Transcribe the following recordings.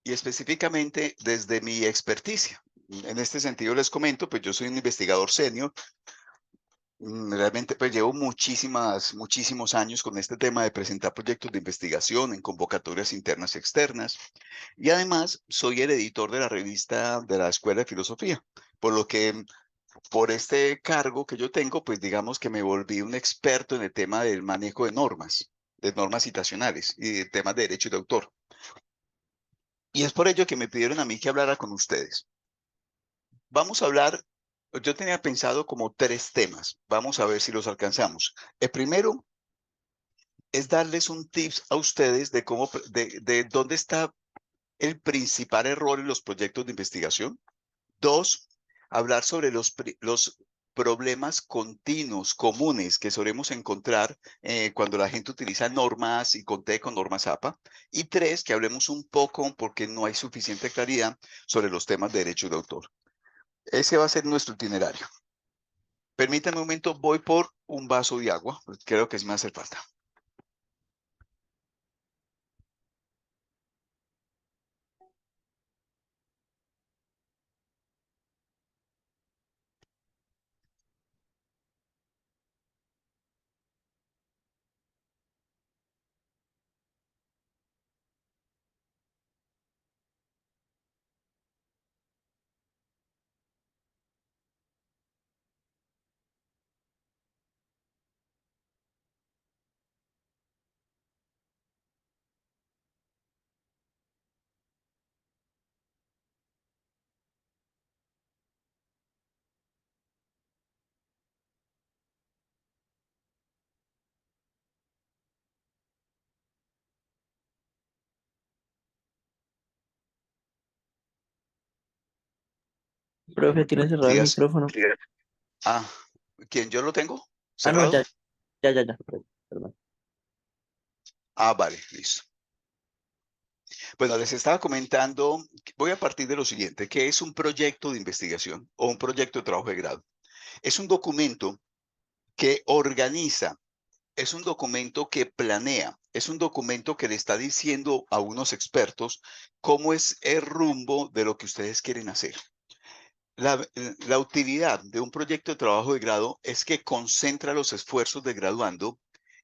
específicamente desde mi experticia. En este sentido les comento, pues yo soy un investigador senior. Realmente pues llevo muchísimos años con este tema de presentar proyectos de investigación en convocatorias internas y externas. Y además soy el editor de la revista de la Escuela de Filosofía, por lo que por este cargo que yo tengo, pues digamos que me volví un experto en el tema del manejo de normas citacionales y de temas de derecho de autor. Y es por ello que me pidieron a mí que hablara con ustedes. Vamos a hablar, yo tenía pensado como tres temas. Vamos a ver si los alcanzamos. El primero es darles un tips a ustedes de de dónde está el principal error en los proyectos de investigación. Dos, hablar sobre los problemas continuos, comunes que solemos encontrar cuando la gente utiliza normas y conté con normas APA. Y tres, que hablemos un poco, porque no hay suficiente claridad, sobre los temas de derecho de autor. Ese va a ser nuestro itinerario. Permítanme un momento, voy por un vaso de agua, porque creo que sí me hace falta. Profe, tiene cerrado el Digas, micrófono. ah, ¿quién yo lo tengo? Ah, no, ¿Cerrado? ya. Perdón. Vale, listo. Bueno, les estaba comentando, voy a partir de lo siguiente, ¿qué es un proyecto de investigación o un proyecto de trabajo de grado? Es un documento que organiza, es un documento que planea, es un documento que le está diciendo a unos expertos cómo es el rumbo de lo que ustedes quieren hacer. La utilidad de un proyecto de trabajo de grado es que concentra los esfuerzos de graduando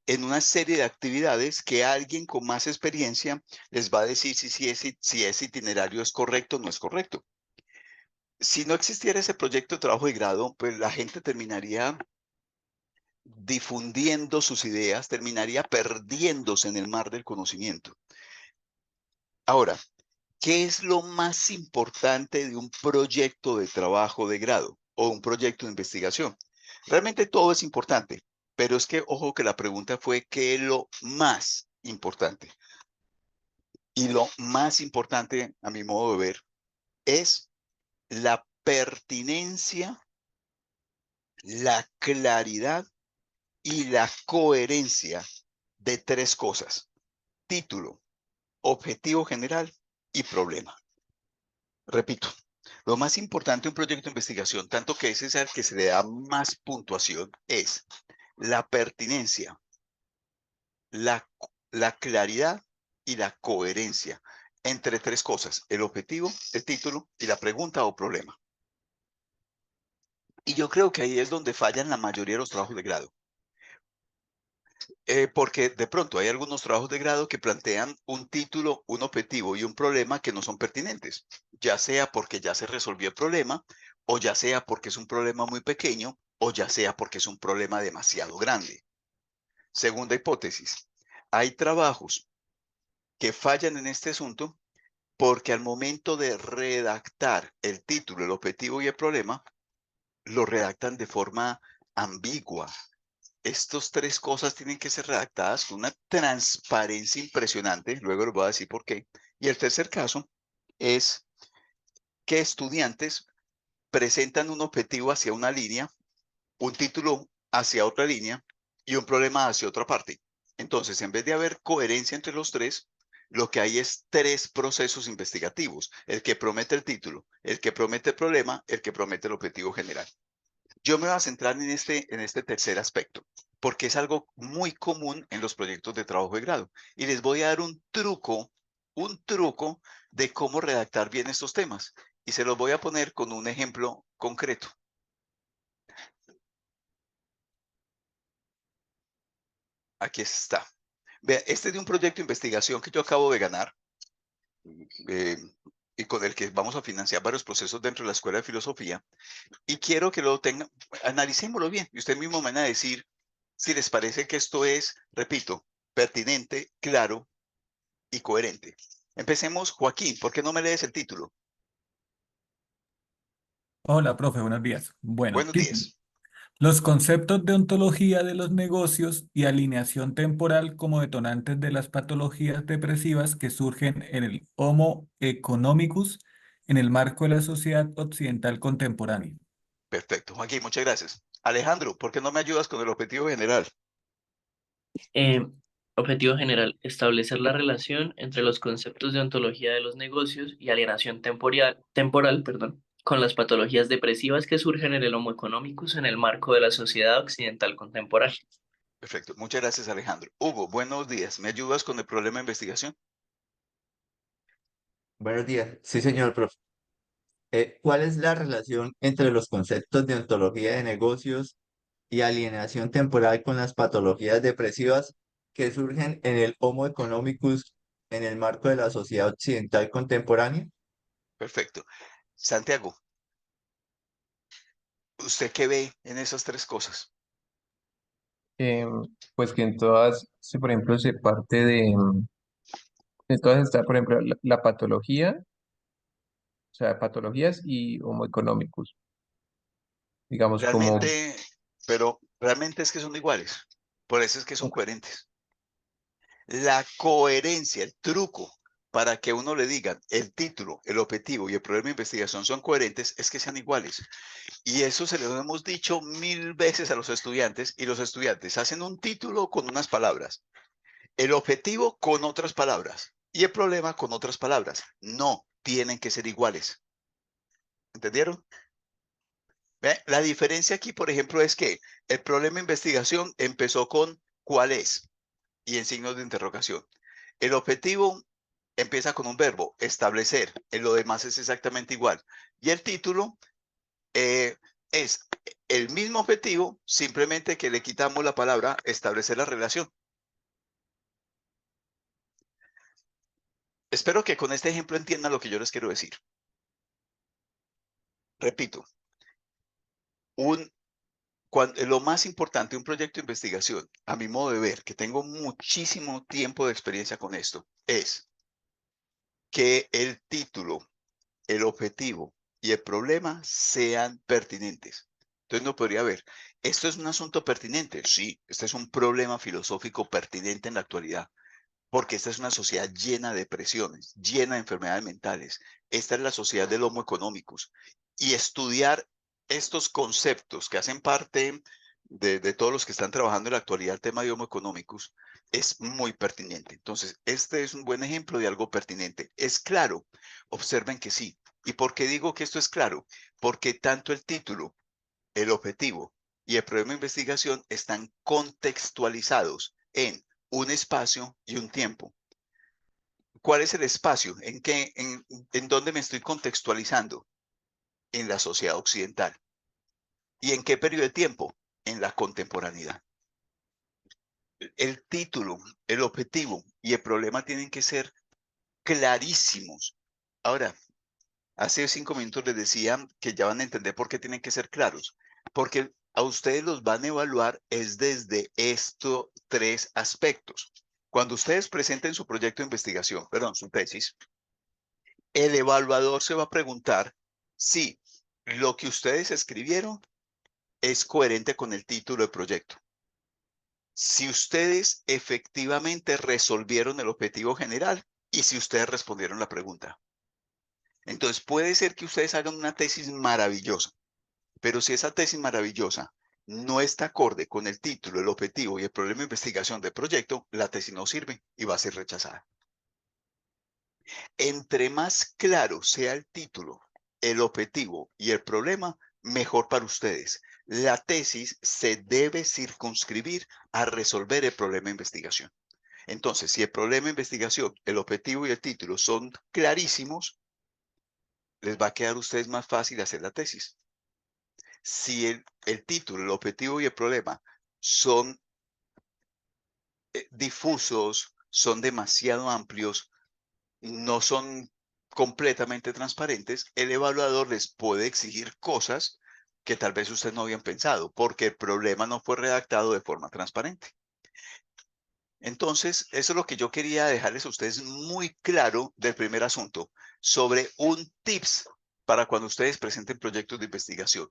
en una serie de actividades que alguien con más experiencia les va a decir si ese itinerario es correcto o no es correcto. Si no existiera ese proyecto de trabajo de grado, pues la gente terminaría difundiendo sus ideas, terminaría perdiéndose en el mar del conocimiento. Ahora, ¿qué es lo más importante de un proyecto de trabajo de grado o un proyecto de investigación? Realmente todo es importante, pero es que, ojo, que la pregunta fue, ¿qué es lo más importante? Y lo más importante, a mi modo de ver, es la pertinencia, la claridad y la coherencia de tres cosas: título, objetivo general y problema. Repito, lo más importante de un proyecto de investigación, tanto que ese es al que se le da más puntuación, es la pertinencia, la, la claridad y la coherencia entre tres cosas: el objetivo, el título y la pregunta o problema. Y yo creo que ahí es donde fallan la mayoría de los trabajos de grado. Porque de pronto hay algunos trabajos de grado que plantean un título, un objetivo y un problema que no son pertinentes, ya sea porque ya se resolvió el problema, o ya sea porque es un problema muy pequeño, o ya sea porque es un problema demasiado grande. Segunda hipótesis, hay trabajos que fallan en este asunto porque al momento de redactar el título, el objetivo y el problema, lo redactan de forma ambigua. Estas tres cosas tienen que ser redactadas con una transparencia impresionante. Luego les voy a decir por qué. Y el tercer caso es que estudiantes presentan un objetivo hacia una línea, un título hacia otra línea y un problema hacia otra parte. Entonces, en vez de haber coherencia entre los tres, lo que hay es tres procesos investigativos: el que promete el título, el que promete el problema, el que promete el objetivo general. Yo me voy a centrar en este tercer aspecto, porque es algo muy común en los proyectos de trabajo de grado. Y les voy a dar un truco un truco de cómo redactar bien estos temas. Y se los voy a poner con un ejemplo concreto. Aquí está. Vea, este es de un proyecto de investigación que yo acabo de ganar eh, y con el que vamos a financiar varios procesos dentro de la Escuela de Filosofía. Y quiero que lo tengan, analicémoslo bien. Y usted mismo me van a decir si les parece que esto es, repito, pertinente, claro y coherente. Empecemos, Joaquín, ¿por qué no me lees el título? Hola, profe, buenos días. Bueno, Buenos título. días. Los conceptos de ontología de los negocios y alineación temporal como detonantes de las patologías depresivas que surgen en el Homo economicus en el marco de la sociedad occidental contemporánea. Perfecto, Joaquín, muchas gracias. Alejandro, ¿por qué no me ayudas con el objetivo general? Eh, Objetivo general, establecer la relación entre los conceptos de ontología de los negocios y alienación temporal, perdón, con las patologías depresivas que surgen en el Homo economicus en el marco de la sociedad occidental contemporánea. Perfecto, muchas gracias, Alejandro. Hugo, buenos días. ¿Me ayudas con el problema de investigación? Buenos días. Sí, señor profe. ¿Cuál es la relación entre los conceptos de ontología de negocios y alienación temporal con las patologías depresivas que surgen en el Homo economicus en el marco de la sociedad occidental contemporánea? Perfecto. Santiago, ¿usted qué ve en esas tres cosas? Pues que en todas, si por ejemplo se parte de todas está, por ejemplo, la patología, o sea, patologías y Homo economicus, digamos como, Realmente, pero realmente es que son iguales. Por eso es que son coherentes. La coherencia, el truco para que uno le digan el título, el objetivo y el problema de investigación son coherentes es que sean iguales. Y eso se lo hemos dicho mil veces a los estudiantes y los estudiantes hacen un título con unas palabras, el objetivo con otras palabras y el problema con otras palabras. No tienen que ser iguales. ¿Entendieron? ¿Ve? La diferencia aquí, por ejemplo, es que el problema de investigación empezó con ¿cuál es? Y en signos de interrogación. El objetivo empieza con un verbo, establecer. En lo demás es exactamente igual. Y el título eh, es el mismo objetivo, simplemente que le quitamos la palabra establecer la relación. Espero que con este ejemplo entiendan lo que yo les quiero decir. Repito, lo más importante de un proyecto de investigación, a mi modo de ver, que tengo muchísimo tiempo de experiencia con esto, es que el título, el objetivo y el problema sean pertinentes. Entonces no podría haber, ¿esto es un asunto pertinente? Sí, este es un problema filosófico pertinente en la actualidad, porque esta es una sociedad llena de presiones, llena de enfermedades mentales. Esta es la sociedad del Homo economicus. Y estudiar estos conceptos que hacen parte de todos los que están trabajando en la actualidad el tema de Homo economicus es muy pertinente. Entonces, este es un buen ejemplo de algo pertinente. ¿Es claro? Observen que sí. ¿Y por qué digo que esto es claro? Porque tanto el título, el objetivo y el problema de investigación están contextualizados en un espacio y un tiempo. ¿Cuál es el espacio? ¿En dónde me estoy contextualizando? En la sociedad occidental. ¿Y en qué periodo de tiempo? En la contemporaneidad. El título, el objetivo y el problema tienen que ser clarísimos. Ahora, hace 5 minutos les decía que ya van a entender por qué tienen que ser claros. Porque a ustedes los van a evaluar es desde estos tres aspectos. Cuando ustedes presenten su proyecto de investigación, perdón, su tesis, el evaluador se va a preguntar si lo que ustedes escribieron es coherente con el título del proyecto. Si ustedes efectivamente resolvieron el objetivo general y si ustedes respondieron la pregunta. Entonces puede ser que ustedes hagan una tesis maravillosa, pero si esa tesis maravillosa no está acorde con el título, el objetivo y el problema de investigación del proyecto, la tesis no sirve y va a ser rechazada. Entre más claro sea el título, el objetivo y el problema, mejor para ustedes. La tesis se debe circunscribir a resolver el problema de investigación. Entonces, si el problema de investigación, el objetivo y el título son clarísimos, les va a quedar a ustedes más fácil hacer la tesis. Si el título, el objetivo y el problema son difusos, son demasiado amplios, no son completamente transparentes, el evaluador les puede exigir cosas que tal vez ustedes no habían pensado, porque el problema no fue redactado de forma transparente. Entonces, eso es lo que yo quería dejarles a ustedes muy claro del primer asunto, sobre un tips para cuando ustedes presenten proyectos de investigación.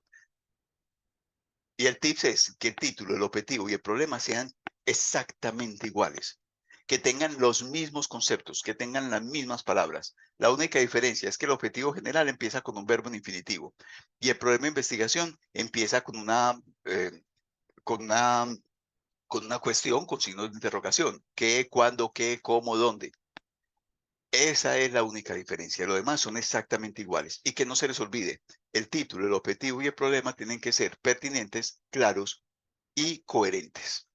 Y el tips es que el título, el objetivo y el problema sean exactamente iguales, que tengan los mismos conceptos, que tengan las mismas palabras. La única diferencia es que el objetivo general empieza con un verbo en infinitivo y el problema de investigación empieza con con una, con una cuestión con signos de interrogación. ¿Qué, cuándo, qué, cómo, dónde? Esa es la única diferencia. Lo demás son exactamente iguales. Y que no se les olvide, el título, el objetivo y el problema tienen que ser pertinentes, claros y coherentes.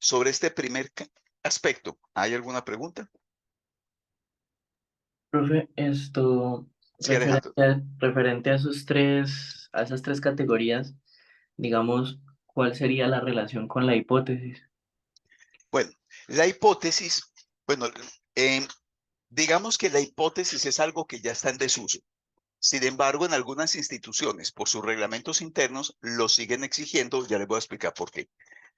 Sobre este primer aspecto, ¿hay alguna pregunta? Profe, esto Sí, Alejandro. referente a esas tres categorías, digamos, ¿cuál sería la relación con la hipótesis? Bueno, la hipótesis, bueno, em, digamos que la hipótesis es algo que ya está en desuso. Sin embargo, en algunas instituciones, por sus reglamentos internos, lo siguen exigiendo. Ya les voy a explicar por qué.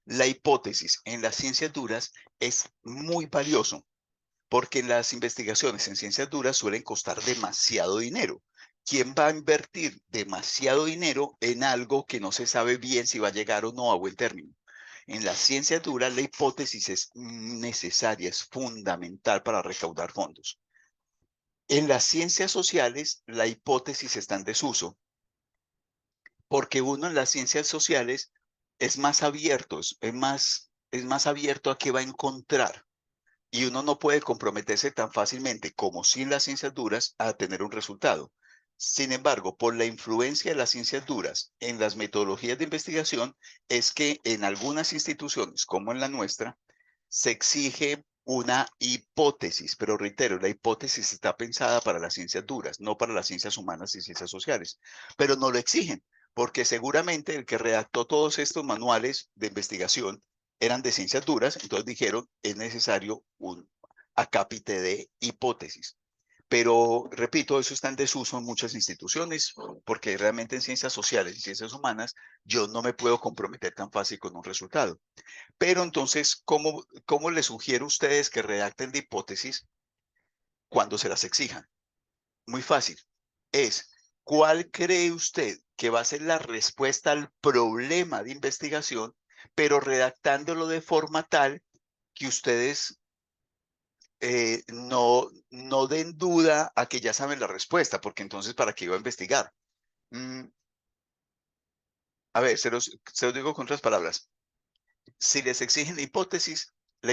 La hipótesis en las ciencias duras es muy valioso porque las investigaciones en ciencias duras suelen costar demasiado dinero. ¿Quién va a invertir demasiado dinero en algo que no se sabe bien si va a llegar o no a buen término? En las ciencias duras, la hipótesis es necesaria, es fundamental para recaudar fondos. En las ciencias sociales, la hipótesis está en desuso, porque uno en las ciencias sociales es más abierto, es más abierto a qué va a encontrar. Y uno no puede comprometerse tan fácilmente como si en las ciencias duras a tener un resultado. Sin embargo, por la influencia de las ciencias duras en las metodologías de investigación, es que en algunas instituciones, como en la nuestra, se exige una hipótesis, pero reitero, la hipótesis está pensada para las ciencias duras, no para las ciencias humanas y ciencias sociales, pero no lo exigen, porque seguramente el que redactó todos estos manuales de investigación eran de ciencias duras, entonces dijeron, es necesario un acápite de hipótesis. Pero, repito, eso está en desuso en muchas instituciones, porque realmente en ciencias sociales y ciencias humanas yo no me puedo comprometer tan fácil con un resultado. Pero entonces, ¿cómo les sugiero a ustedes que redacten de hipótesis cuando se las exijan? Muy fácil. Es, ¿cuál cree usted que va a ser la respuesta al problema de investigación, pero redactándolo de forma tal que ustedes no den duda a que ya saben la respuesta, porque entonces, ¿para qué iba a investigar? Mm, a ver, se los digo con otras palabras. Si les exigen la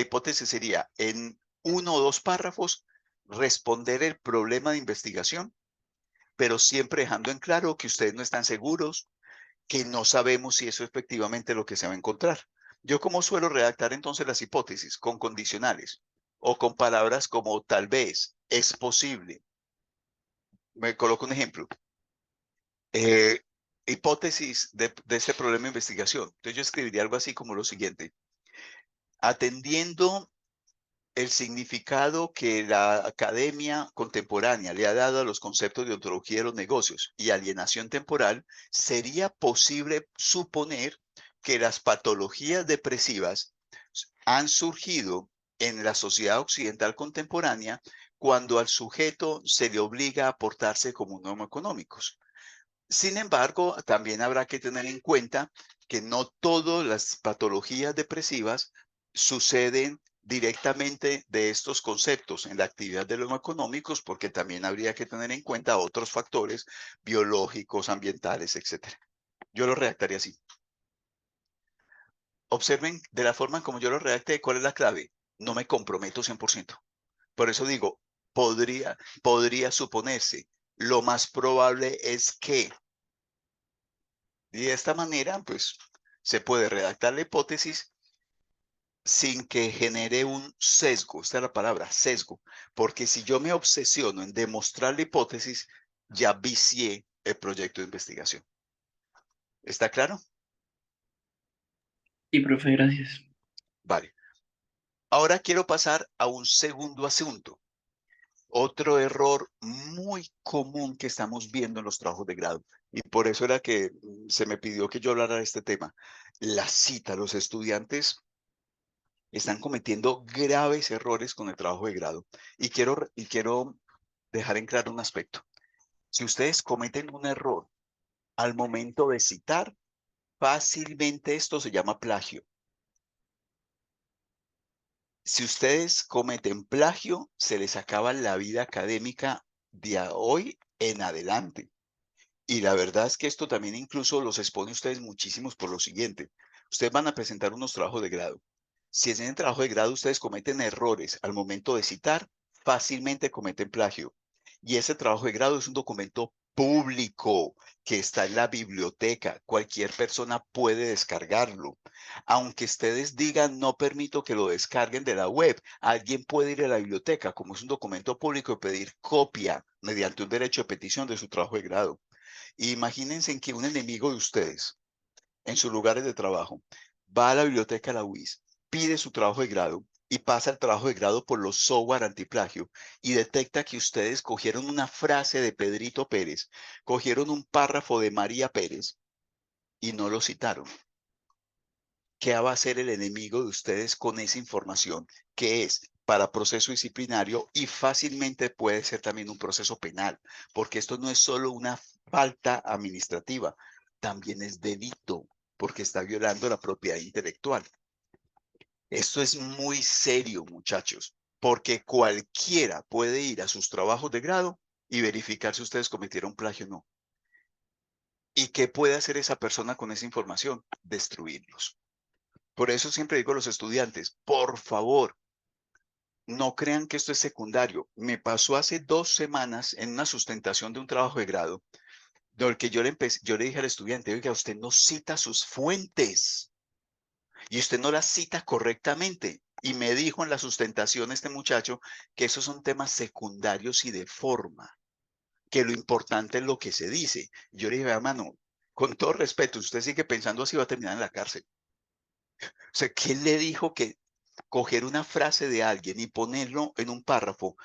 hipótesis sería en 1 o 2 párrafos responder el problema de investigación, pero siempre dejando en claro que ustedes no están seguros, que no sabemos si eso es efectivamente lo que se va a encontrar. Yo como suelo redactar entonces las hipótesis con condicionales o con palabras como tal vez, es posible. Me coloco un ejemplo. Eh, hipótesis de este problema de investigación. Entonces yo escribiría algo así como lo siguiente. Atendiendo el significado que la academia contemporánea le ha dado a los conceptos de ontología de los negocios y alienación temporal, sería posible suponer que las patologías depresivas han surgido en la sociedad occidental contemporánea cuando al sujeto se le obliga a portarse como un homo económicos. Sin embargo, también habrá que tener en cuenta que no todas las patologías depresivas suceden directamente de estos conceptos en la actividad de los económicos, porque también habría que tener en cuenta otros factores biológicos, ambientales, etc. Yo lo redactaría así. Observen de la forma en como yo lo redacté, ¿cuál es la clave? No me comprometo 100%. Por eso digo, podría suponerse. Lo más probable es que. Y de esta manera, pues, se puede redactar la hipótesis sin que genere un sesgo. Esta es la palabra, sesgo. Porque si yo me obsesiono en demostrar la hipótesis, ya vicié el proyecto de investigación. ¿Está claro? Sí, profe, gracias. Vale. Ahora quiero pasar a un segundo asunto. Otro error muy común que estamos viendo en los trabajos de grado. Y por eso era que se me pidió que yo hablara de este tema. La cita. Los estudiantes están cometiendo graves errores con el trabajo de grado. Y quiero dejar en claro un aspecto. Si ustedes cometen un error al momento de citar, fácilmente esto se llama plagio. Si ustedes cometen plagio, se les acaba la vida académica de hoy en adelante. Y la verdad es que esto también incluso los expone a ustedes muchísimos por lo siguiente. Ustedes van a presentar unos trabajos de grado. Si en el trabajo de grado ustedes cometen errores al momento de citar, fácilmente cometen plagio. Y ese trabajo de grado es un documento público que está en la biblioteca. Cualquier persona puede descargarlo. Aunque ustedes digan no permito que lo descarguen de la web, alguien puede ir a la biblioteca, como es un documento público, y pedir copia mediante un derecho de petición de su trabajo de grado. Imagínense en que un enemigo de ustedes, en sus lugares de trabajo, va a la biblioteca de la UIS, pide su trabajo de grado y pasa el trabajo de grado por los software antiplagio y detecta que ustedes cogieron una frase de Pedrito Pérez, cogieron un párrafo de María Pérez y no lo citaron. ¿Qué va a hacer el enemigo de ustedes con esa información? Que es para proceso disciplinario y fácilmente puede ser también un proceso penal, porque esto no es solo una falta administrativa, también es delito, porque está violando la propiedad intelectual. Esto es muy serio, muchachos, porque cualquiera puede ir a sus trabajos de grado y verificar si ustedes cometieron plagio o no. ¿Y qué puede hacer esa persona con esa información? Destruirlos. Por eso siempre digo a los estudiantes, por favor, no crean que esto es secundario. Me pasó hace 2 semanas en una sustentación de un trabajo de grado, del que yo le dije al estudiante, oiga, usted no cita sus fuentes y usted no las cita correctamente. Y me dijo en la sustentación este muchacho que esos son temas secundarios y de forma, que lo importante es lo que se dice. Yo le dije, hermano, con todo respeto, usted sigue pensando así va a terminar en la cárcel. O sea, ¿quién le dijo que coger una frase de alguien y ponerlo en un párrafo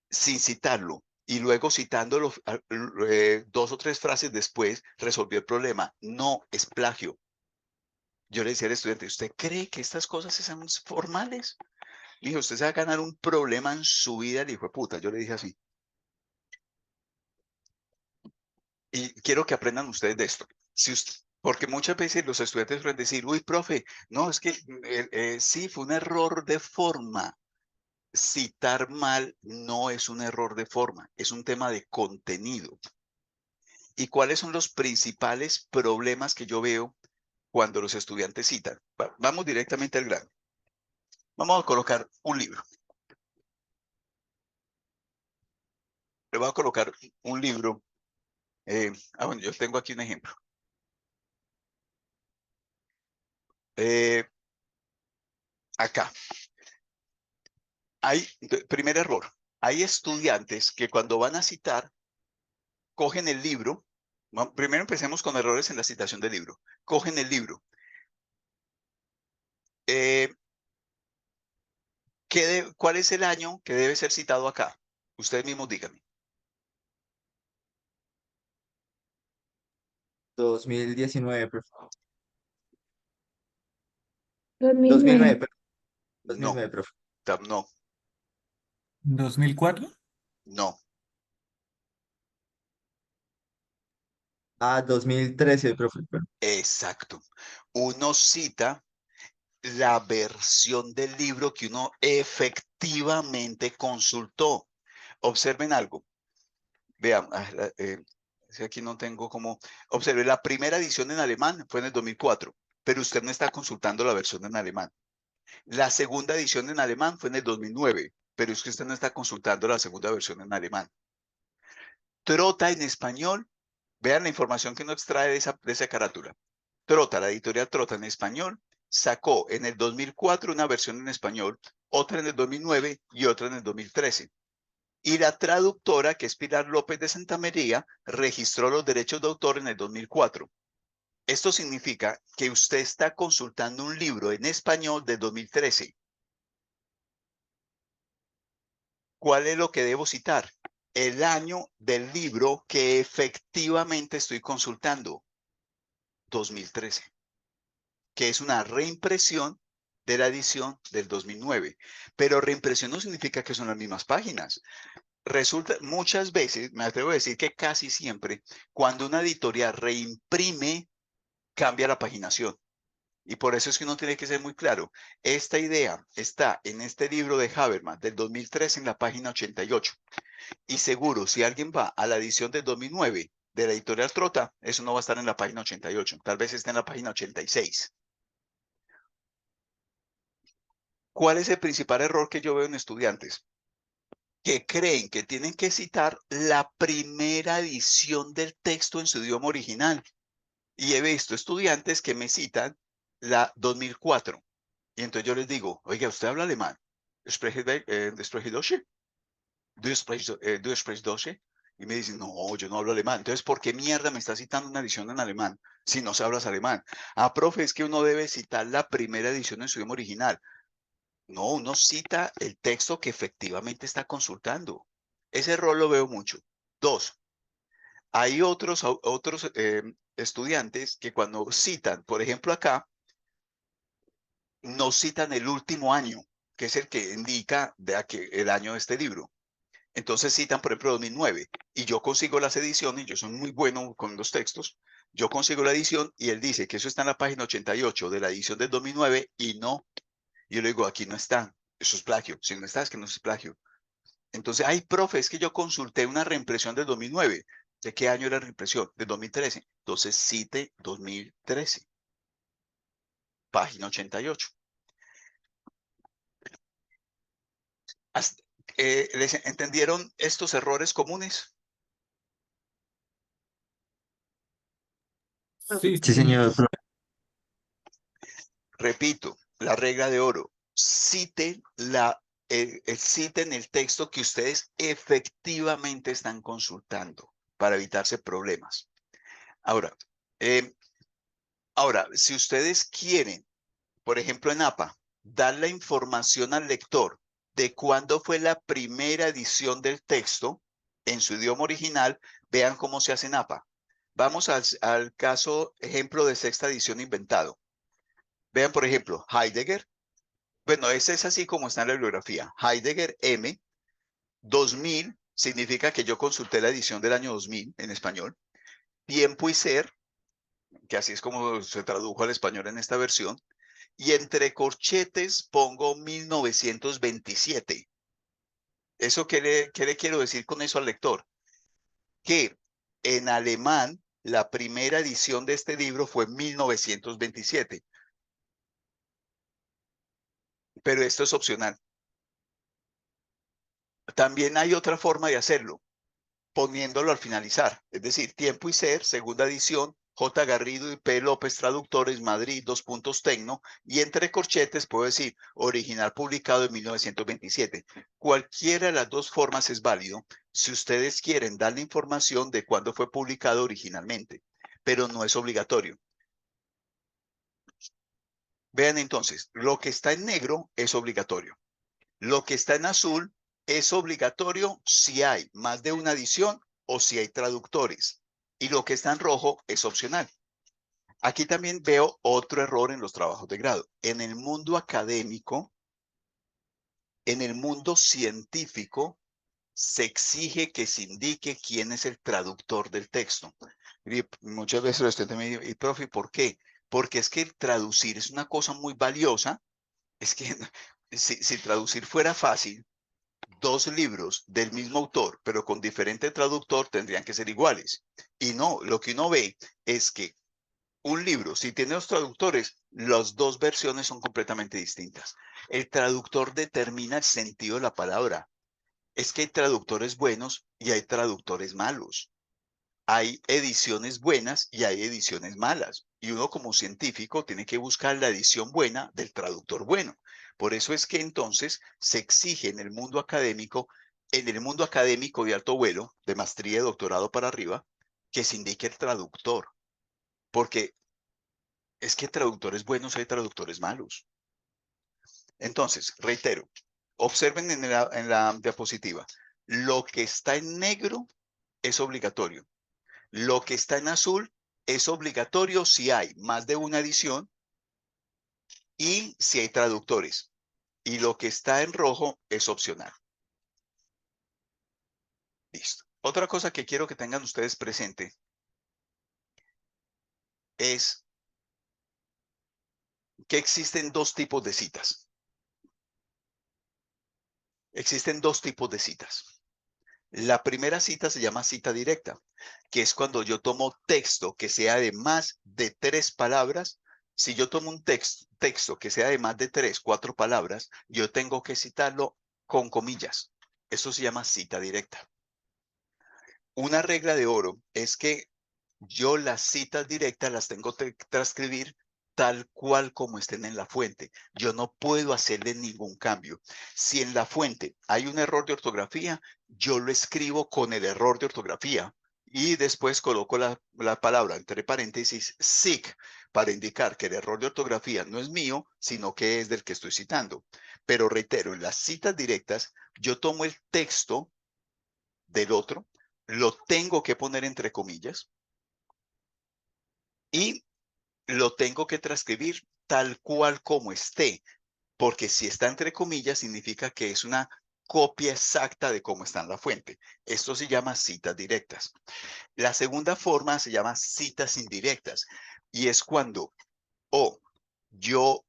sin citarlo y luego citándolo 2 o 3 frases después resolvió el problema? No, es plagio. Yo le decía al estudiante, ¿usted cree que estas cosas son formales? Le dije, usted se va a ganar un problema en su vida, el hijo de puta. Yo le dije así. Y quiero que aprendan ustedes de esto. Porque muchas veces los estudiantes suelen decir, uy, profe, no, es que sí, fue un error de forma. Citar mal no es un error de forma, es un tema de contenido. ¿Y cuáles son los principales problemas que yo veo cuando los estudiantes citan? Vamos directamente al grano. Vamos a colocar un libro. Le voy a colocar un libro. Bueno, yo tengo aquí un ejemplo. Acá. Primer error. Hay estudiantes que cuando van a citar, cogen el libro. Primero empecemos con errores en la citación del libro. Cogen el libro. ¿Cuál es el año que debe ser citado acá? Ustedes mismos díganme. 2019, profe. 2009, 2009. profe. No, 2009, profe. no, 2004. no. 2013, profe. Exacto. Uno cita la versión del libro que uno efectivamente consultó. Observen algo. Vean, si aquí no tengo como. Observe, la primera edición en alemán fue en el 2004, pero usted no está consultando la versión en alemán. La segunda edición en alemán fue en el 2009, pero es que usted no está consultando la segunda versión en alemán. Trota en español, vean la información que uno extrae de esa carátula. Trota, la editorial Trota en español, sacó en el 2004 una versión en español, otra en el 2009 y otra en el 2013. Y la traductora, que es Pilar López de Santamaría, registró los derechos de autor en el 2004. Esto significa que usted está consultando un libro en español del 2013. ¿Cuál es lo que debo citar? El año del libro que efectivamente estoy consultando, 2013, que es una reimpresión de la edición del 2009. Pero reimpresión no significa que son las mismas páginas. Resulta, muchas veces, me atrevo a decir que casi siempre, cuando una editorial reimprime, cambia la paginación. Y por eso es que uno tiene que ser muy claro. Esta idea está en este libro de Habermas del 2003 en la página 88. Y seguro, si alguien va a la edición del 2009 de la editorial Trota, eso no va a estar en la página 88. Tal vez esté en la página 86. ¿Cuál es el principal error que yo veo en estudiantes? Que creen que tienen que citar la primera edición del texto en su idioma original. Y he visto estudiantes que me citan la 2004. Y entonces yo les digo, oiga, ¿usted habla alemán? ¿Spreche Deutsch? ¿Du sprichst Deutsch? Y me dicen, no, yo no hablo alemán. Entonces, ¿por qué mierda me está citando una edición en alemán si no sabes alemán? Ah, profe, es que uno debe citar la primera edición en su idioma original. No, uno cita el texto que efectivamente está consultando. Ese error lo veo mucho. Dos, hay otros estudiantes que cuando citan, por ejemplo acá, no citan el último año, que es el que indica el año de este libro. Entonces citan, por ejemplo, 2009, y yo consigo las ediciones, yo soy muy bueno con los textos, yo consigo la edición y él dice que eso está en la página 88 de la edición del 2009 y no. Yo le digo, aquí no está, eso es plagio. Si no está, es que no es plagio. Entonces, ay, profe, es que yo consulté una reimpresión del 2009. ¿De qué año era la reimpresión? Del 2013. Entonces, cite 2013, página 88. Hasta- ¿Les entendieron estos errores comunes? Sí, Sí, sí. señor, profe. Repito, la regla de oro. Citen citen el texto que ustedes efectivamente están consultando para evitarse problemas. Ahora, eh, si ustedes quieren, por ejemplo, en APA, dar la información al lector de cuándo fue la primera edición del texto en su idioma original, vean cómo se hace en APA. Vamos al caso, ejemplo de sexta edición inventado. Vean, por ejemplo, Heidegger. Bueno, ese es así como está en la bibliografía. Heidegger M, 2000, significa que yo consulté la edición del año 2000 en español. Tiempo y ser, que así es como se tradujo al español en esta versión. Y entre corchetes pongo 1927. ¿Eso qué le quiero decir con eso al lector? Que en alemán la primera edición de este libro fue 1927. Pero esto es opcional. También hay otra forma de hacerlo, poniéndolo al finalizar. Es decir, Tiempo y Ser, segunda edición, J. Garrido y P. López Traductores, Madrid, Tecno, y entre corchetes puedo decir original publicado en 1927. Cualquiera de las dos formas es válido si ustedes quieren dar la información de cuándo fue publicado originalmente, pero no es obligatorio. Vean entonces, lo que está en negro es obligatorio. Lo que está en azul es obligatorio si hay más de una edición o si hay traductores. Y lo que está en rojo es opcional. Aquí también veo otro error en los trabajos de grado. En el mundo académico, en el mundo científico, se exige que se indique quién es el traductor del texto. Y muchas veces los estudiantes me dicen, y profe, ¿por qué? Porque es que el traducir es una cosa muy valiosa. Es que si traducir fuera fácil, dos libros del mismo autor, pero con diferente traductor, tendrían que ser iguales. Y no, lo que uno ve es que un libro, si tiene dos traductores, las dos versiones son completamente distintas. El traductor determina el sentido de la palabra. Es que hay traductores buenos y hay traductores malos. Hay ediciones buenas y hay ediciones malas. Y uno como científico tiene que buscar la edición buena del traductor bueno. Por eso es que entonces se exige en el mundo académico de alto vuelo, de maestría y doctorado para arriba, que se indique el traductor. Porque es que traductores buenos hay traductores malos. Entonces, reitero, observen en la diapositiva. Lo que está en negro es obligatorio. Lo que está en azul es obligatorio si hay más de una edición y si hay traductores. Y lo que está en rojo es opcional. Listo. Otra cosa que quiero que tengan ustedes presente es que existen dos tipos de citas. Existen dos tipos de citas. La primera cita se llama cita directa, que es cuando yo tomo texto que sea de más de 3 palabras. Si yo tomo un texto que sea de más de 3, 4 palabras, yo tengo que citarlo con comillas. Eso se llama cita directa. Una regla de oro es que yo las citas directas las tengo que transcribir tal cual como estén en la fuente. Yo no puedo hacerle ningún cambio. Si en la fuente hay un error de ortografía, yo lo escribo con el error de ortografía y después coloco la palabra entre paréntesis SIC para indicar que el error de ortografía no es mío, sino que es del que estoy citando. Pero reitero, en las citas directas, yo tomo el texto del otro, lo tengo que poner entre comillas y lo tengo que transcribir tal cual como esté, porque si está entre comillas significa que es una copia exacta de cómo está en la fuente. Esto se llama citas directas. La segunda forma se llama citas indirectas y es cuando yo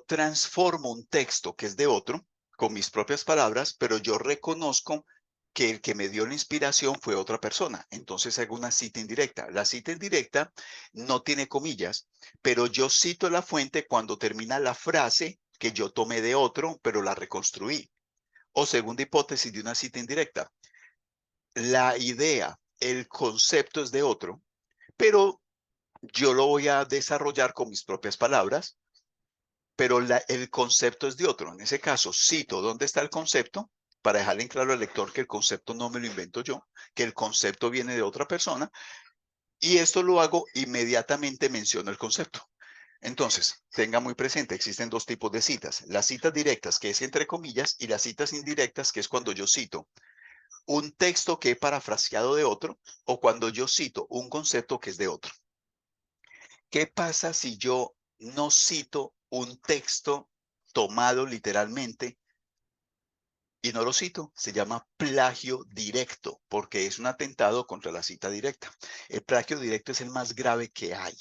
transformo un texto que es de otro con mis propias palabras, pero yo reconozco que el que me dio la inspiración fue otra persona. Entonces hago una cita indirecta. La cita indirecta no tiene comillas, pero yo cito la fuente cuando termina la frase que yo tomé de otro, pero la reconstruí. O segunda hipótesis de una cita indirecta. La idea, el concepto es de otro, pero yo lo voy a desarrollar con mis propias palabras, pero el concepto es de otro. En ese caso, cito dónde está el concepto para dejarle en claro al lector que el concepto no me lo invento yo, que el concepto viene de otra persona, y esto lo hago inmediatamente menciono el concepto. Entonces, tenga muy presente, existen dos tipos de citas. Las citas directas, que es entre comillas, y las citas indirectas, que es cuando yo cito un texto que he parafraseado de otro, o cuando yo cito un concepto que es de otro. ¿Qué pasa si yo no cito un texto tomado literalmente y no lo cito? Se llama plagio directo porque es un atentado contra la cita directa. El plagio directo es el más grave que hay.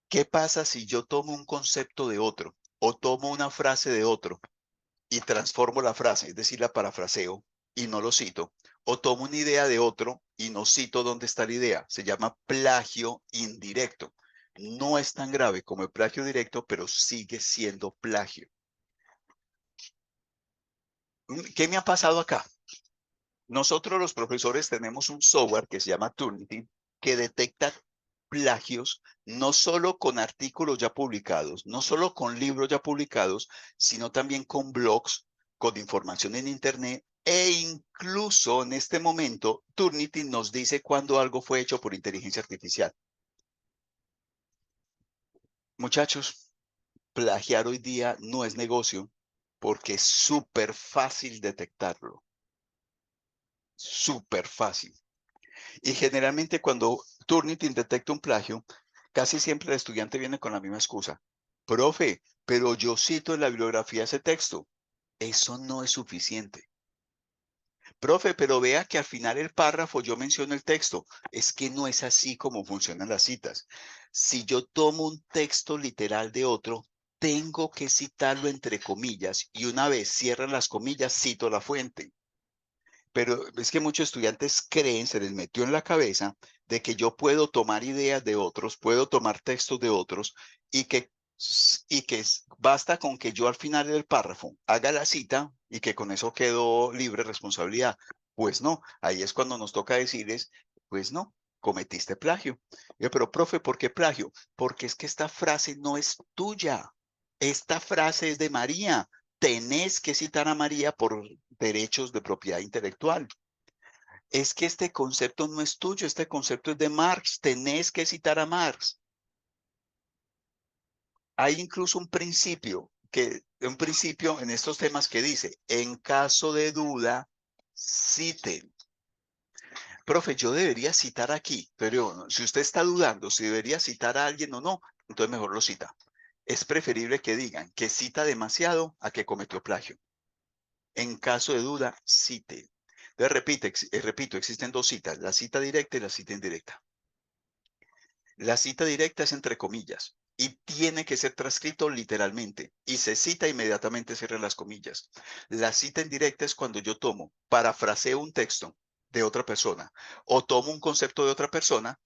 ¿Qué pasa si yo tomo un concepto de otro o tomo una frase de otro y transformo la frase, es decir, la parafraseo y no lo cito? O tomo una idea de otro y no cito dónde está la idea. Se llama plagio indirecto. No es tan grave como el plagio directo, pero sigue siendo plagio. ¿Qué me ha pasado acá? Nosotros los profesores tenemos un software que se llama Turnitin que detecta plagios no solo con artículos ya publicados, no solo con libros ya publicados, sino también con blogs, con información en internet e incluso en este momento Turnitin nos dice cuando algo fue hecho por inteligencia artificial. Muchachos, plagiar hoy día no es negocio porque es súper fácil detectarlo. Súper fácil. Y generalmente cuando Turnitin detecta un plagio, casi siempre el estudiante viene con la misma excusa. Profe, pero yo cito en la bibliografía ese texto. Eso no es suficiente. Profe, pero vea que al final del párrafo yo menciono el texto. Es que no es así como funcionan las citas. Si yo tomo un texto literal de otro, tengo que citarlo entre comillas y una vez cierran las comillas, cito la fuente. Pero es que muchos estudiantes creen, se les metió en la cabeza de que yo puedo tomar ideas de otros, puedo tomar textos de otros y que basta con que yo al final del párrafo haga la cita y que con eso quedo libre de responsabilidad. Pues no, ahí es cuando nos toca decirles, pues no, cometiste plagio. Yo, pero profe, ¿por qué plagio? Porque es que esta frase no es tuya. Esta frase es de María. Tenés que citar a María por derechos de propiedad intelectual. Es que este concepto no es tuyo, este concepto es de Marx. Tenés que citar a Marx. Hay incluso un principio en estos temas que dice, en caso de duda, citen. Profe, yo debería citar aquí, pero si usted está dudando si debería citar a alguien o no, entonces mejor lo cita. Es preferible que digan que cita demasiado a que cometió plagio. En caso de duda, cite. Entonces, repito, existen dos citas, la cita directa y la cita indirecta. La cita directa es entre comillas y tiene que ser transcrito literalmente y se cita inmediatamente, cierra las comillas. La cita indirecta es cuando yo parafraseo un texto de otra persona o tomo un concepto de otra persona.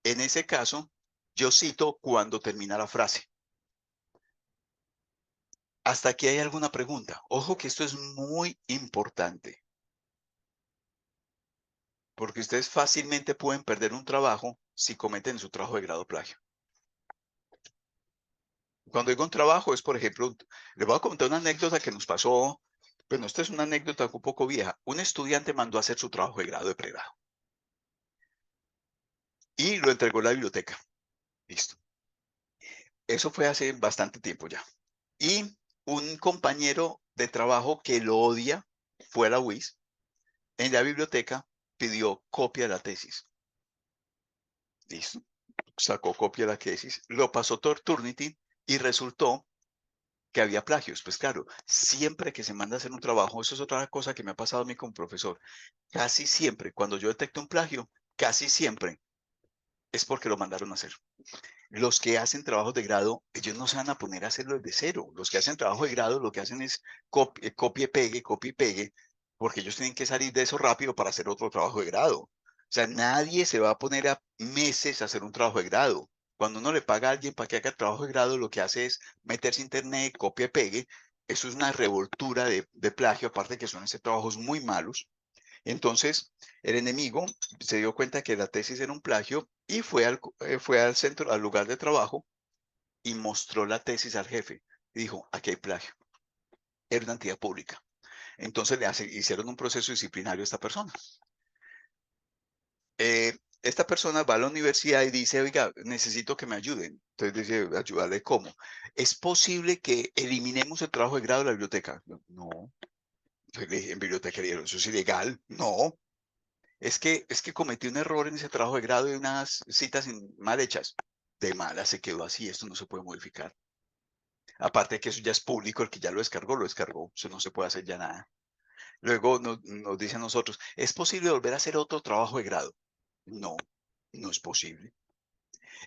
En ese caso, yo cito cuando termina la frase. Hasta aquí hay alguna pregunta. Ojo que esto es muy importante, porque ustedes fácilmente pueden perder un trabajo si cometen su trabajo de grado plagio. Cuando digo un trabajo es, por ejemplo, les voy a contar una anécdota que nos pasó. Bueno, esta es una anécdota un poco vieja. Un estudiante mandó a hacer su trabajo de grado de pregrado y lo entregó a la biblioteca. Listo. Eso fue hace bastante tiempo ya. Y un compañero de trabajo que lo odia fue a la UIS. En la biblioteca pidió copia de la tesis. Listo. Sacó copia de la tesis, lo pasó por Turnitin y resultó que había plagios. Pues claro, siempre que se manda a hacer un trabajo, eso es otra cosa que me ha pasado a mí como profesor. Casi siempre, cuando yo detecto un plagio, casi siempre es porque lo mandaron a hacer. Los que hacen trabajos de grado, ellos no se van a poner a hacerlo desde cero. Los que hacen trabajo de grado, lo que hacen es copie y pegue, porque ellos tienen que salir de eso rápido para hacer otro trabajo de grado. O sea, nadie se va a poner a meses a hacer un trabajo de grado. Cuando uno le paga a alguien para que haga el trabajo de grado, lo que hace es meterse a internet, copia y pegue. Eso es una revoltura de plagio, aparte que son trabajos muy malos. Entonces, el enemigo se dio cuenta que la tesis era un plagio y fue al centro, al lugar de trabajo y mostró la tesis al jefe. Y dijo, aquí hay plagio. Era una entidad pública. Entonces hicieron un proceso disciplinario a esta persona. Esta persona va a la universidad y dice, oiga, necesito que me ayuden. Entonces dice, ¿ayudarle cómo? ¿Es posible que eliminemos el trabajo de grado de la biblioteca? No. En bibliotecaría, ¿eso es ilegal? No. Es que cometí un error en ese trabajo de grado y unas citas mal hechas. De mala se quedó así, esto no se puede modificar. Aparte de que eso ya es público, el que ya lo descargó, eso no se puede hacer ya nada. Luego nos dicen a nosotros, ¿es posible volver a hacer otro trabajo de grado? No, no es posible.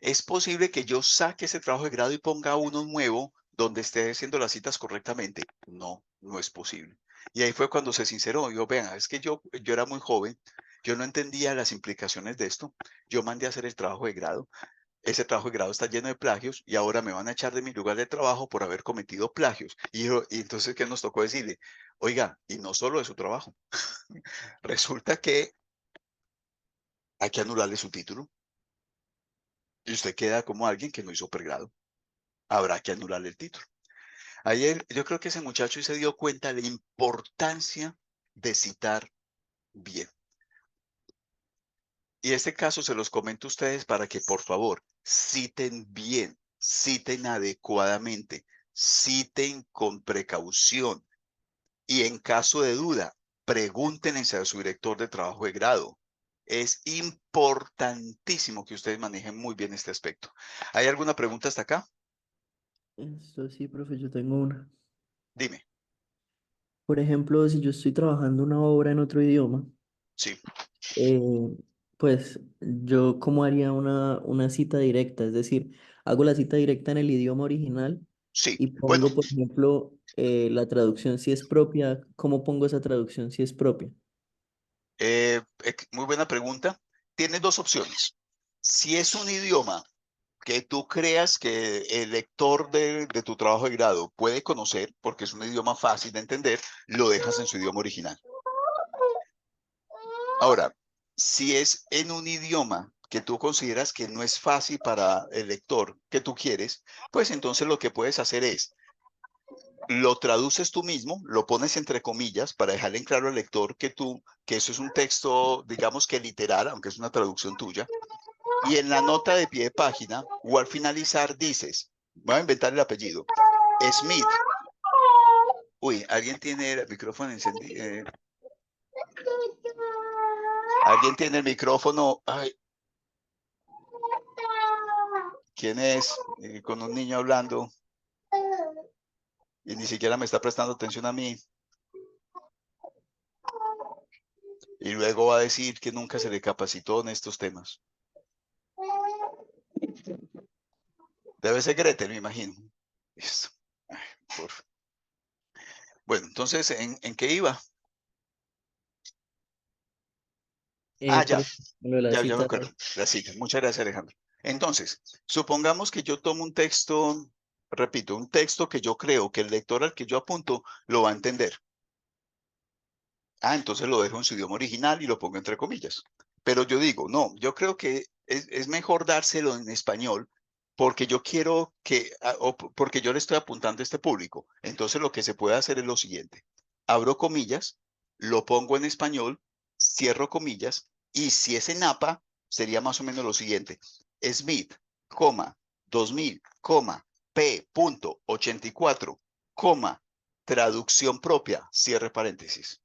¿Es posible que yo saque ese trabajo de grado y ponga uno nuevo donde esté haciendo las citas correctamente? No, no es posible. Y ahí fue cuando se sinceró. Yo, vean, es que yo era muy joven, yo no entendía las implicaciones de esto. Yo mandé a hacer el trabajo de grado. Ese trabajo de grado está lleno de plagios y ahora me van a echar de mi lugar de trabajo por haber cometido plagios. Y entonces, ¿qué nos tocó decirle? Oiga, y no solo de su trabajo. Resulta que hay que anularle su título y usted queda como alguien que no hizo pregrado. Habrá que anularle el título. Ayer yo creo que ese muchacho se dio cuenta de la importancia de citar bien. Y este caso se los comento a ustedes para que por favor citen bien, citen adecuadamente, citen con precaución y en caso de duda, pregúntenle a su director de trabajo de grado. Es importantísimo que ustedes manejen muy bien este aspecto. ¿Hay alguna pregunta hasta acá? Eso sí, profe, yo tengo una. Dime. Por ejemplo, si yo estoy trabajando una obra en otro idioma, Sí, eh, pues yo cómo haría una cita directa, es decir, hago la cita directa en el idioma original sí. y Bueno, pongo, por ejemplo, la traducción si es propia, ¿cómo pongo esa traducción si es propia? muy buena pregunta. Tienes dos opciones. Si es un idioma que tú creas que el lector de tu trabajo de grado puede conocer, porque es un idioma fácil de entender, lo dejas en su idioma original. Ahora, si es en un idioma que tú consideras que no es fácil para el lector que tú quieres, pues entonces lo que puedes hacer es, lo traduces tú mismo, lo pones entre comillas para dejarle en claro al lector que eso es un texto, digamos que literal, aunque es una traducción tuya, y en la nota de pie de página o al finalizar dices, voy a inventar el apellido, Smith. Uy, ¿alguien tiene el micrófono encendido? ¿Alguien tiene el micrófono? Ay, ¿quién es? Con un niño hablando y ni siquiera me está prestando atención a mí. Y luego va a decir que nunca se le capacitó en estos temas. Debe ser Gretel, me imagino. Listo. Ay, bueno, entonces, ¿en qué iba? Ya, Lo de la ya me cita. acuerdo. La cita. Muchas gracias, Alejandro. Entonces, supongamos que yo tomo un texto, repito, un texto que yo creo que el lector al que yo apunto lo va a entender. Entonces lo dejo en su idioma original y lo pongo entre comillas. Pero yo digo, no, yo creo que es mejor dárselo en español porque yo quiero porque yo le estoy apuntando a este público. Entonces lo que se puede hacer es lo siguiente. Abro comillas, lo pongo en español, cierro comillas y si es en APA, sería más o menos lo siguiente. Smith, 2000, P.84, traducción propia, cierre paréntesis.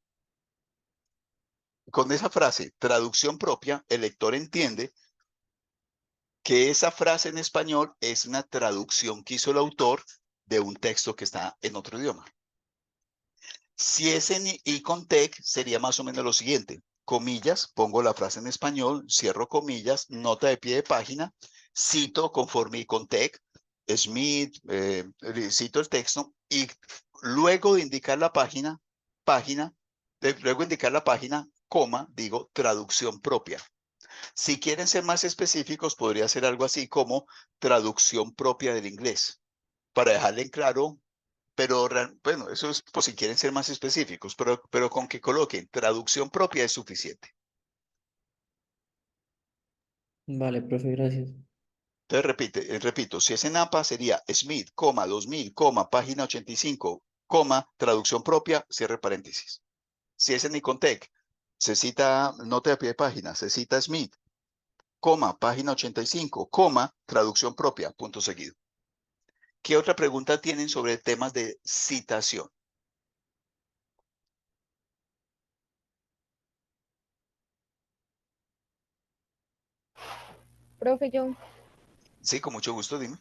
Con esa frase, traducción propia, el lector entiende que esa frase en español es una traducción que hizo el autor de un texto que está en otro idioma. Si es en Icontec, sería más o menos lo siguiente. Comillas, pongo la frase en español, cierro comillas, nota de pie de página, cito conforme Icontec, Smith, cito el texto y luego de indicar la página, digo traducción propia. Si quieren ser más específicos, podría ser algo así como traducción propia del inglés, para dejarle en claro, pero bueno, eso es por si quieren ser más específicos, pero con que coloquen traducción propia es suficiente. Vale, profe, gracias. Entonces repito, si es en APA sería Smith, 2000, página 85, traducción propia, cierre paréntesis. Si es en Icontec, se cita nota de pie de página, se cita Smith, página 85, traducción propia, punto seguido. ¿Qué otra pregunta tienen sobre temas de citación? Profe, yo, Sí, con mucho gusto, dime.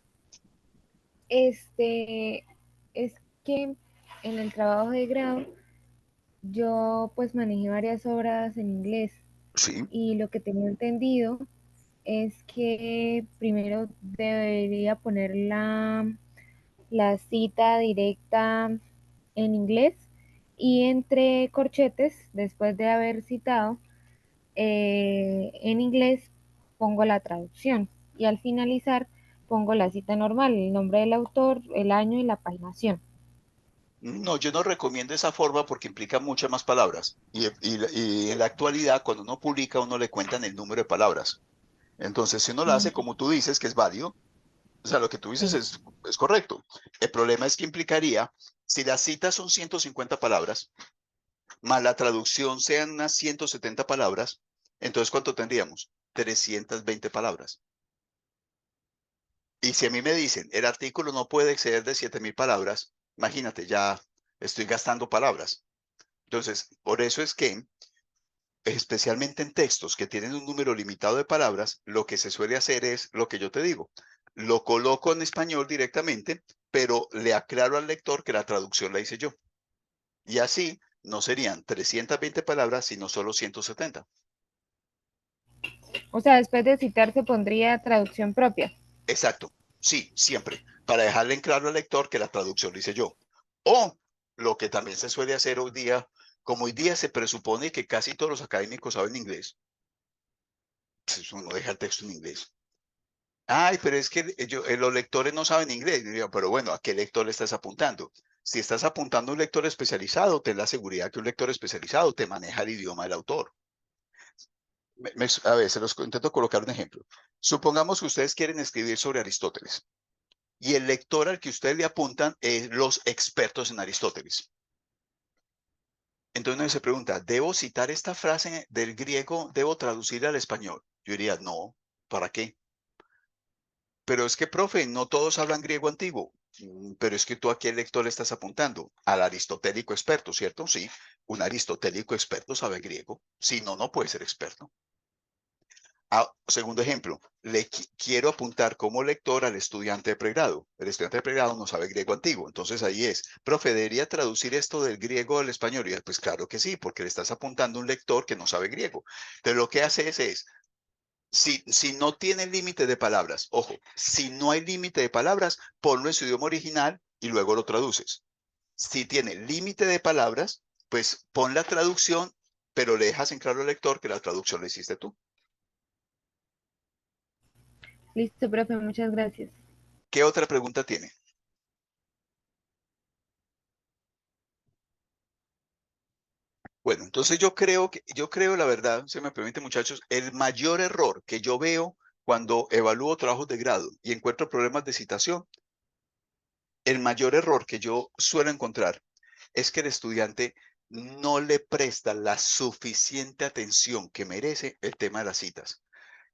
este, es que en el trabajo de grado yo pues manejé varias obras en inglés Sí. y lo que tenía entendido es que primero debería poner la cita directa en inglés y entre corchetes, después de haber citado en inglés, pongo la traducción y al finalizar pongo la cita normal, el nombre del autor, el año y la paginación. No, yo no recomiendo esa forma porque implica muchas más palabras. Y en la actualidad, cuando uno publica, uno le cuentan el número de palabras. Entonces, si uno lo hace como tú dices, que es válido, o sea, lo que tú dices Sí. es correcto. El problema es que implicaría, si las citas son 150 palabras, más la traducción sean unas 170 palabras, entonces, ¿cuánto tendríamos? 320 palabras. Y si a mí me dicen, el artículo no puede exceder de 7.000 palabras, imagínate, ya estoy gastando palabras. Entonces, por eso es que, especialmente en textos que tienen un número limitado de palabras, lo que se suele hacer es lo que yo te digo. Lo coloco en español directamente, pero le aclaro al lector que la traducción la hice yo. Y así no serían 320 palabras, sino solo 170. O sea, después de citar se pondría traducción propia. Exacto. Sí, siempre. Para dejarle en claro al lector que la traducción la hice yo. O lo que también se suele hacer hoy día, como hoy día se presupone que casi todos los académicos saben inglés, pues uno deja el texto en inglés. Ay, pero es que los lectores no saben inglés. Y digo, pero bueno, ¿a qué lector le estás apuntando? Si estás apuntando a un lector especializado, ten la seguridad que un lector especializado te maneja el idioma del autor. A ver, se los intento colocar un ejemplo. Supongamos que ustedes quieren escribir sobre Aristóteles y el lector al que ustedes le apuntan es los expertos en Aristóteles. Entonces uno se pregunta, ¿debo citar esta frase del griego? ¿Debo traducirla al español? Yo diría, no, ¿para qué? Pero es que, profe, no todos hablan griego antiguo. Pero es que tú a qué lector le estás apuntando. Al aristotélico experto, ¿cierto? Sí, un aristotélico experto sabe griego. Si no, no puede ser experto. Segundo ejemplo, quiero apuntar como lector al estudiante de pregrado. El estudiante de pregrado no sabe griego antiguo. Entonces ahí es, profe, ¿debería traducir esto del griego al español? Y pues claro que sí, porque le estás apuntando a un lector que no sabe griego. Entonces lo que haces es, si no tiene límite de palabras, ojo, si no hay límite de palabras, ponlo en su idioma original y luego lo traduces. Si tiene límite de palabras, pues pon la traducción, pero le dejas en claro al lector que la traducción la hiciste tú. Listo, profe, muchas gracias. ¿Qué otra pregunta tiene? Bueno, entonces yo creo la verdad, se me permite muchachos, el mayor error que yo veo cuando evalúo trabajos de grado y encuentro problemas de citación, el mayor error que yo suelo encontrar es que el estudiante no le presta la suficiente atención que merece el tema de las citas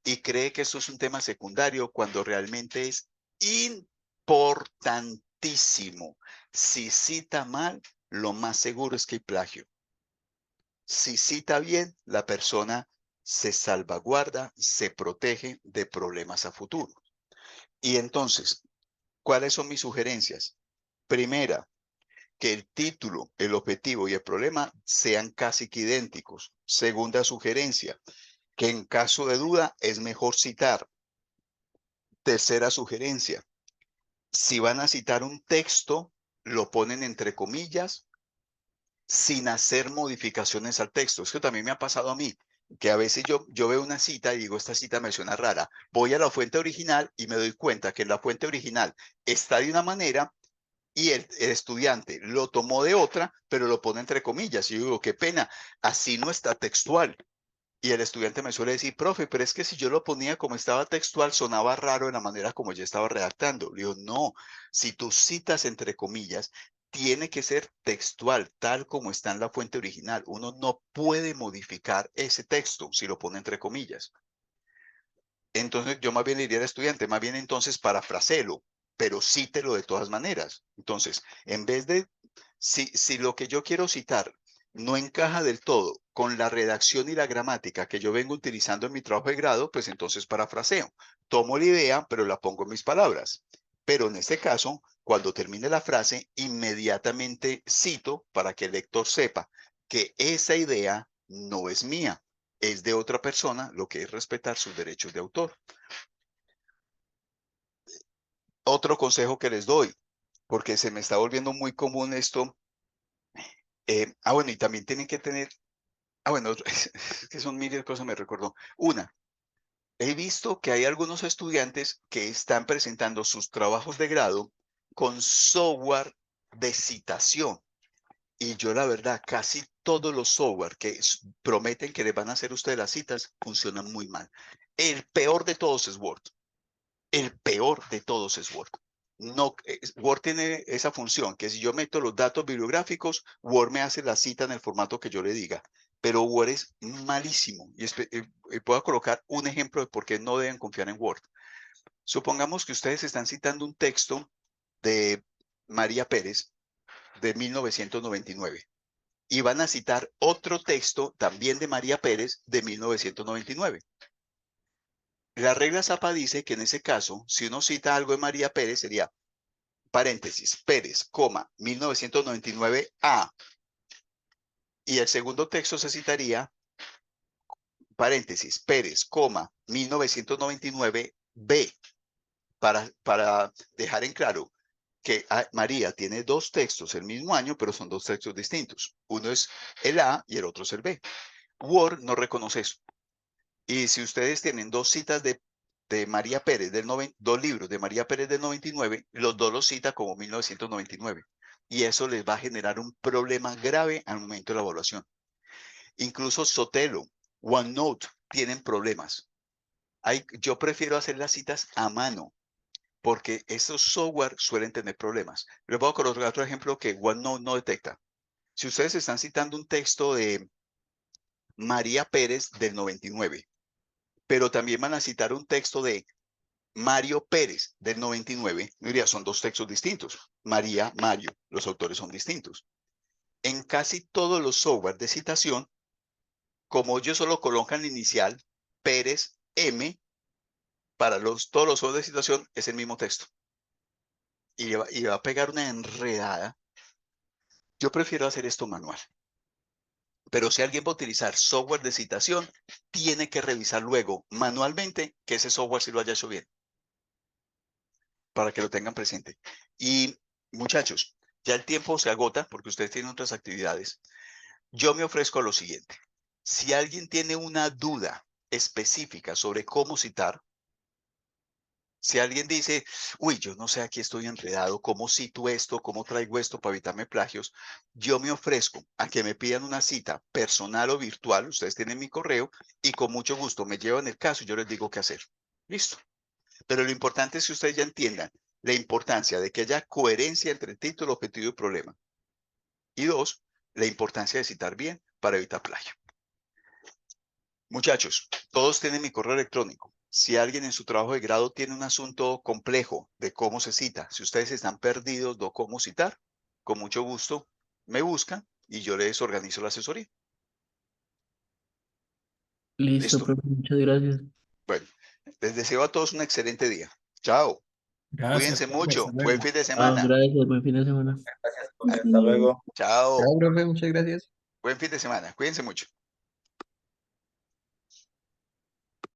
y cree que esto es un tema secundario cuando realmente es importantísimo. Si cita mal, lo más seguro es que hay plagio. Si cita bien, la persona se salvaguarda, se protege de problemas a futuro. Y entonces, ¿cuáles son mis sugerencias? Primera, que el título, el objetivo y el problema sean casi que idénticos. Segunda sugerencia, que en caso de duda es mejor citar. Tercera sugerencia, si van a citar un texto, lo ponen entre comillas sin hacer modificaciones al texto. Esto también me ha pasado a mí, que a veces yo veo una cita y digo, esta cita me suena rara. Voy a la fuente original y me doy cuenta que la fuente original está de una manera y el estudiante lo tomó de otra, pero lo pone entre comillas. Y yo digo, qué pena, así no está textual. Y el estudiante me suele decir, profe, pero es que si yo lo ponía como estaba textual, sonaba raro en la manera como yo estaba redactando. Le digo, no, si tú citas entre comillas, tiene que ser textual, tal como está en la fuente original. Uno no puede modificar ese texto si lo pone entre comillas. Entonces yo más bien le diría al estudiante, más bien entonces parafraselo, pero cítelo de todas maneras. Entonces, en vez de, si lo que yo quiero citar no encaja del todo con la redacción y la gramática que yo vengo utilizando en mi trabajo de grado, pues entonces parafraseo. Tomo la idea, pero la pongo en mis palabras. Pero en este caso, cuando termine la frase, inmediatamente cito para que el lector sepa que esa idea no es mía, es de otra persona, lo que es respetar sus derechos de autor. Otro consejo que les doy, porque se me está volviendo muy común esto. Bueno, y también tienen que tener, bueno, es que son miles de cosas, me recordó. Una, he visto que hay algunos estudiantes que están presentando sus trabajos de grado con software de citación. Y yo la verdad, casi todos los software que prometen que les van a hacer ustedes las citas funcionan muy mal. El peor de todos es Word. El peor de todos es Word. No, Word tiene esa función que si yo meto los datos bibliográficos, Word me hace la cita en el formato que yo le diga. Pero Word es malísimo. Y puedo colocar un ejemplo de por qué no deben confiar en Word. Supongamos que ustedes están citando un texto de María Pérez de 1999 y van a citar otro texto también de María Pérez de 1999. La regla Zapa dice que en ese caso, si uno cita algo de María Pérez, sería paréntesis, Pérez, 1999 A. Y el segundo texto se citaría, paréntesis, Pérez, 1999 B. Para dejar en claro que María tiene dos textos el mismo año, pero son dos textos distintos. Uno es el A y el otro es el B. Word no reconoce eso. Y si ustedes tienen dos citas de María Pérez, dos libros de María Pérez del 99, los dos los cita como 1999. Y eso les va a generar un problema grave al momento de la evaluación. Incluso Sotelo, OneNote tienen problemas. Yo prefiero hacer las citas a mano porque esos software suelen tener problemas. Les voy a colocar otro ejemplo que OneNote no detecta. Si ustedes están citando un texto de María Pérez del 99, pero también van a citar un texto de Mario Pérez del 99, diría, son dos textos distintos. María, Mario, los autores son distintos. En casi todos los software de citación, como ellos solo colocan la inicial Pérez M, para todos los software de citación es el mismo texto. Y va a pegar una enredada. Yo prefiero hacer esto manual. Pero si alguien va a utilizar software de citación, tiene que revisar luego manualmente que ese software sí lo haya hecho bien, para que lo tengan presente. Y muchachos, ya el tiempo se agota porque ustedes tienen otras actividades. Yo me ofrezco a lo siguiente. Si alguien tiene una duda específica sobre cómo citar, si alguien dice, uy, yo no sé, aquí estoy enredado, ¿cómo cito esto? ¿Cómo traigo esto para evitarme plagios? Yo me ofrezco a que me pidan una cita personal o virtual, ustedes tienen mi correo, y con mucho gusto me llevan el caso y yo les digo qué hacer. Listo. Pero lo importante es que ustedes ya entiendan la importancia de que haya coherencia entre título, objetivo y problema. Y dos, la importancia de citar bien para evitar plagio. Muchachos, todos tienen mi correo electrónico. Si alguien en su trabajo de grado tiene un asunto complejo de cómo se cita, si ustedes están perdidos de cómo citar, con mucho gusto me buscan y yo les organizo la asesoría. Listo, ¿Listo? profe, muchas gracias. Bueno, les deseo a todos un excelente día. Chao. Gracias, Cuídense profe, hasta mucho. Buen luego. fin de Ah, semana. gracias, buen fin de semana. Gracias, profe, hasta luego. Chao. Chao, profe, muchas gracias. Buen fin de semana. Cuídense mucho.